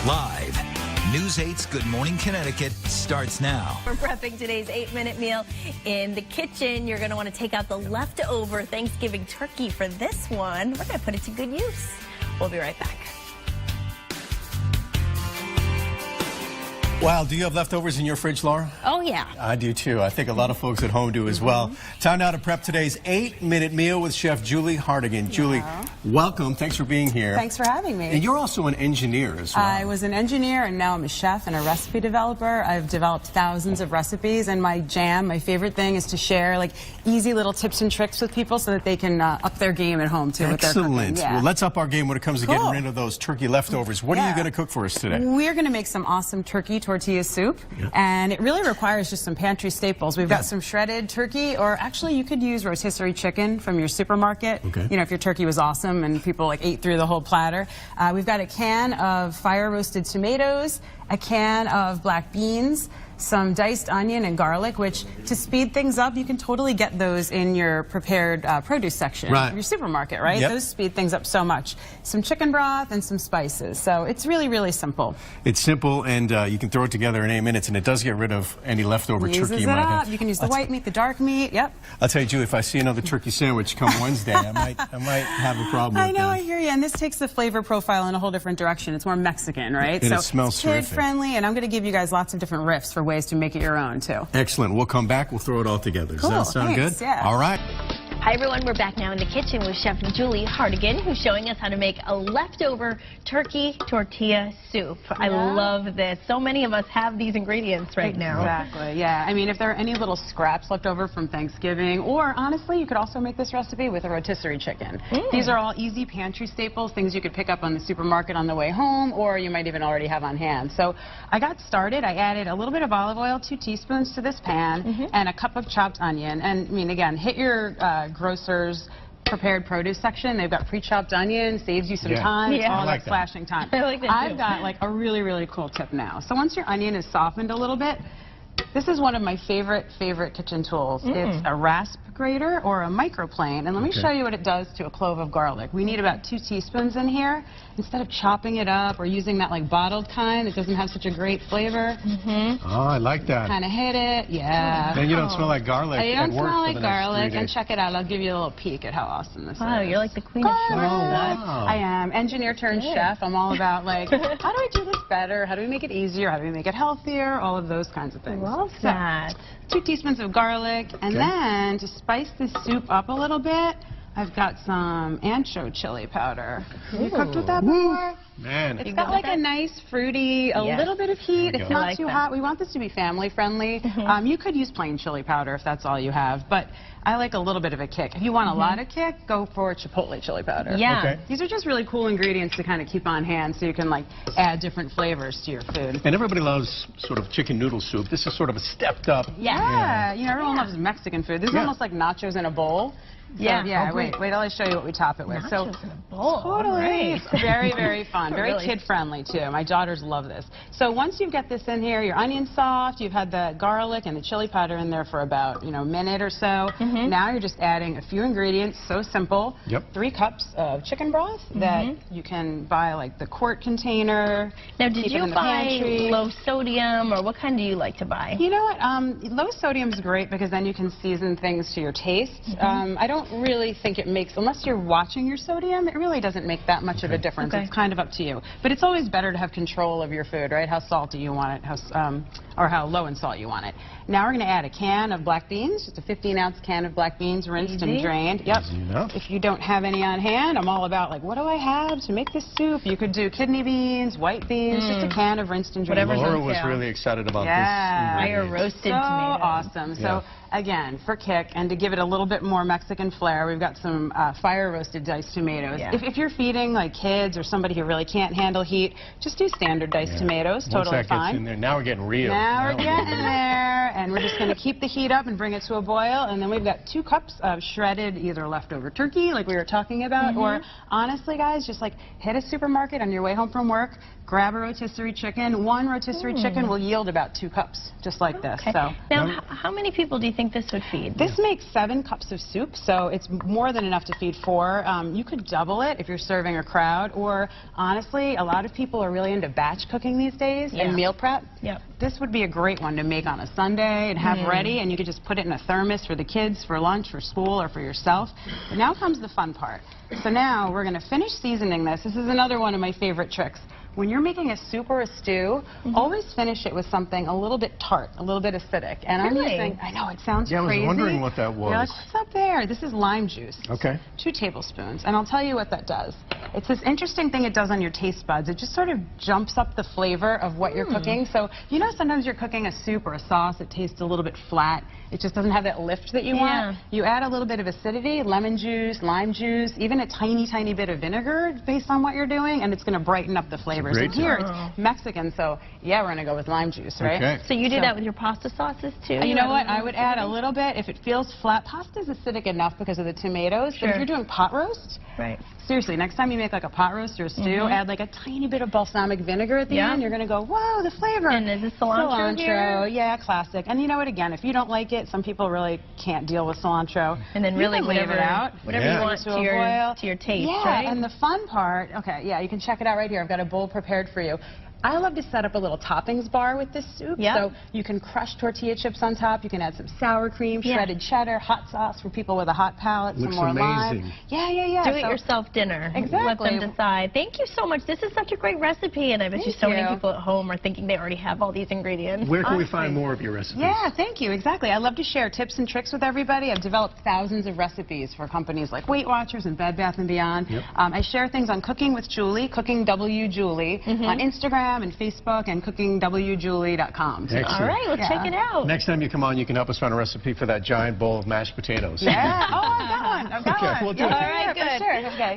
Live. News 8's Good Morning Connecticut starts now. We're prepping today's 8-minute meal in the kitchen. You're going to want to take out the leftover Thanksgiving turkey for this one. We're going to put it to good use. We'll be right back. Wow, do you have leftovers in your fridge, Laura? Oh, yeah. I do, too. I think a lot of folks at home do as well. Time now to prep today's 8-minute meal with Chef Julie Hartigan. Julie, welcome. Thanks for being here. Thanks for having me. And you're also an engineer as well. I was an engineer, and now I'm a chef and a recipe developer. I've developed thousands of recipes, and my favorite thing is to share like easy little tips and tricks with people so that they can up their game at home, too. Excellent. With their cooking. Well, let's up our game when it comes to getting rid of those turkey leftovers. What are you going to cook for us today? We're going to make some awesome turkey tortilla soup, and it really requires just some pantry staples. We've got some shredded turkey, or actually you could use rotisserie chicken from your supermarket. You know, if your turkey was awesome and people like ate through the whole platter. We've got a can of fire roasted tomatoes, a can of black beans, some diced onion and garlic, which to speed things up, you can totally get those in your prepared produce section of your supermarket, right? Those speed things up so much. Some chicken broth and some spices. So it's really, really simple. It's simple, and you can throw it together in 8 minutes, and it does get rid of any leftover turkey you might have. You can use the white meat, the dark meat. I'll tell you, Julie, if I see another turkey sandwich come Wednesday, I might have a problem with I know, that. I hear you. And this takes the flavor profile in a whole different direction. It's more Mexican, right? And it smells terrific. It's kid-friendly, and I'm going to give you guys lots of different riffs for ways to make it your own, too. Excellent. We'll come back. We'll throw it all together. Does that sound good? Yeah. All right. Hi, everyone. We're back now in the kitchen with Chef Julie Hartigan, who's showing us how to make a leftover turkey tortilla soup. I love this. So many of us have these ingredients right now. Exactly, yeah. I mean, if there are any little scraps left over from Thanksgiving, or honestly, you could also make this recipe with a rotisserie chicken. These are all easy pantry staples, things you could pick up on the supermarket on the way home, or you might even already have on hand. So I got started. I added a little bit of olive oil, 2 teaspoons to this pan, and a cup of chopped onion. And I mean, again, hit your grocer's prepared produce section. They've got pre-chopped onion, saves you some time. It's all like flashing time. I like that I've got like a really, really cool tip now. So once your onion is softened a little bit, this is one of my favorite kitchen tools. It's a rasp grater or a microplane, and let me show you what it does to a clove of garlic. We need about 2 teaspoons in here. Instead of chopping it up or using that like bottled kind that doesn't have such a great flavor. Oh, I like that. Kind of hit it, Then you don't smell like garlic. You don't smell like garlic, and check it out. I'll give you a little peek at how awesome this is. Wow, you're like the queen of chefs. I am. Engineer turned chef. I'm all about like, how do I do this better? How do we make it easier? How do we make it healthier? All of those kinds of things. Love that. 2 teaspoons of garlic, and then to spice this soup up a little bit, I've got some ancho chili powder. Have you cooked with that before? Man. It's got like a nice fruity, a little bit of heat. It's not too hot. We want this to be family friendly. You could use plain chili powder if that's all you have, but I like a little bit of a kick. If you want a lot of kick, go for chipotle chili powder. These are just really cool ingredients to kind of keep on hand so you can like add different flavors to your food. And everybody loves sort of chicken noodle soup. This is sort of a stepped up. You know, everyone loves Mexican food. This is almost like nachos in a bowl. Wait till I show you what we top it with. Nachos in a bowl. Totally. It's very, very fun. Very kid-friendly, too. My daughters love this. So once you've got this in here, your onion's soft, you've had the garlic and the chili powder in there for about, a minute or so. Now you're just adding a few ingredients, so simple. 3 cups of chicken broth that you can buy, like, the quart container. Now, did you buy low sodium, or what kind do you like to buy? You know what? Low sodium is great because then you can season things to your taste. I don't really think it makes, unless you're watching your sodium, it really doesn't make that much of a difference. It's kind of up to you. But it's always better to have control of your food, right? How salty you want it, or how low in salt you want it. Now we're going to add a can of black beans, just a 15-ounce can of black beans, rinsed and drained. If you don't have any on hand, I'm all about, like, what do I have to make this soup? You could do kidney beans, white beans, just a can of rinsed and drained. Laura was really excited about this. Fire roasted tomatoes. Awesome. So again, for kick, and to give it a little bit more Mexican flair, we've got some fire roasted diced tomatoes. If you're feeding like kids or somebody who really can't handle heat, just do standard diced tomatoes. Totally fine. In there, now we're getting real. Now we're getting there, and we're just going to keep the heat up and bring it to a boil. And then we've got 2 cups of shredded either leftover turkey, like we were talking about, or honestly, guys, just like hit a supermarket on your way home from work, grab a rotisserie chicken. One rotisserie chicken will yield about 2 cups, just like this. Okay. So Now, how many people do you think this would feed? this makes 7 cups of soup, so it's more than enough to feed 4. You could double it if you're serving a crowd, or honestly, a lot of people are really into batch cooking these days and meal prep. Yep. This would be a great one to make on a Sunday and have ready, and you could just put it in a thermos for the kids, for lunch, for school, or for yourself. But now comes the fun part. So now we're going to finish seasoning this. This is another one of my favorite tricks. When you're making a soup or a stew, always finish it with something a little bit tart, a little bit acidic. And I'm using, I know it sounds crazy. I was wondering what that was. You're like, what's up there? This is lime juice. Okay. 2 tablespoons. And I'll tell you what that does. It's this interesting thing it does on your taste buds. It just sort of jumps up the flavor of what you're cooking. So, you know, sometimes you're cooking a soup or a sauce, it tastes a little bit flat. It just doesn't have that lift that you want. You add a little bit of acidity, lemon juice, lime juice, even a tiny, tiny bit of vinegar based on what you're doing, and it's going to brighten up the flavors. And here it's Mexican, so yeah, we're going to go with lime juice, right? Okay. So you do that with your pasta sauces too? You know what? I would add a little bit if it feels flat. Pasta's acidic enough because of the tomatoes. But if you're doing pot roast, seriously, next time you make like a pot roast or a stew, add like a tiny bit of balsamic vinegar at the end. You're going to go, whoa, the flavor. And is this cilantro here? Yeah, classic. And you know what? Again, if you don't like it, some people really can't deal with cilantro. And then really whatever it out. Whatever you want to your taste, right? And the fun part, you can check it out right here. I've got a bowl prepared for you. I love to set up a little toppings bar with this soup. So you can crush tortilla chips on top. You can add some sour cream, shredded cheddar, hot sauce for people with a hot palate, Looks some more amazing. lime. Yeah. Do-it-yourself dinner. Exactly. Let them decide. Thank you so much. This is such a great recipe, and I bet you so many people at home are thinking they already have all these ingredients. Where can we find more of your recipes? Yeah, thank you. Exactly. I love to share tips and tricks with everybody. I've developed thousands of recipes for companies like Weight Watchers and Bed Bath & Beyond. I share things on Cooking with Julie, Cooking W Julie, on Instagram and Facebook, and cookingwjulie.com. Excellent. All right, let's check it out. Next time you come on, you can help us find a recipe for that giant bowl of mashed potatoes. Yeah. Oh, I've got one. Okay, we'll do it. All right, good. For sure. Okay.